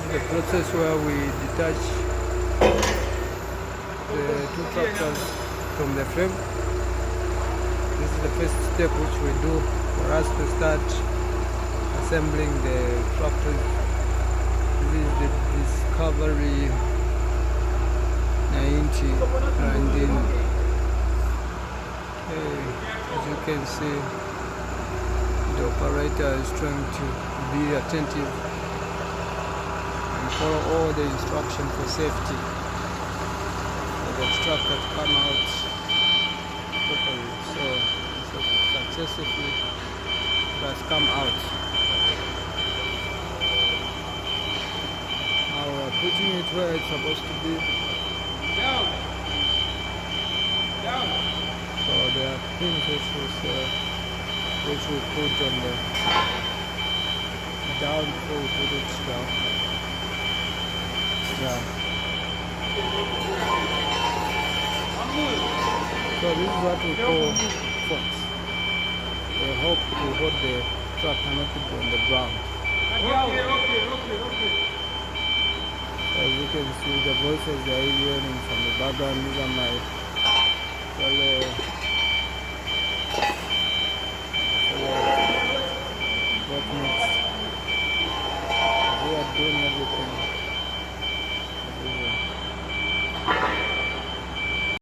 the process where we detach the two tractors from the frame. This is the first step which we do for us to start assembling the tractors. This is the Discovery 90 grinding. As you can see, the operator is trying to be attentive and follow all the instructions for safety for the tractor to come out properly. So successfully it has come out. Now we are putting it where it's supposed to be. Down. So there are pins which we put on the down before we put it down. Yeah. So this is what we call forks. We hope to hold the tractor not to be on the ground. Okay. As you can see, the voices are hearing from the background. These are my fellow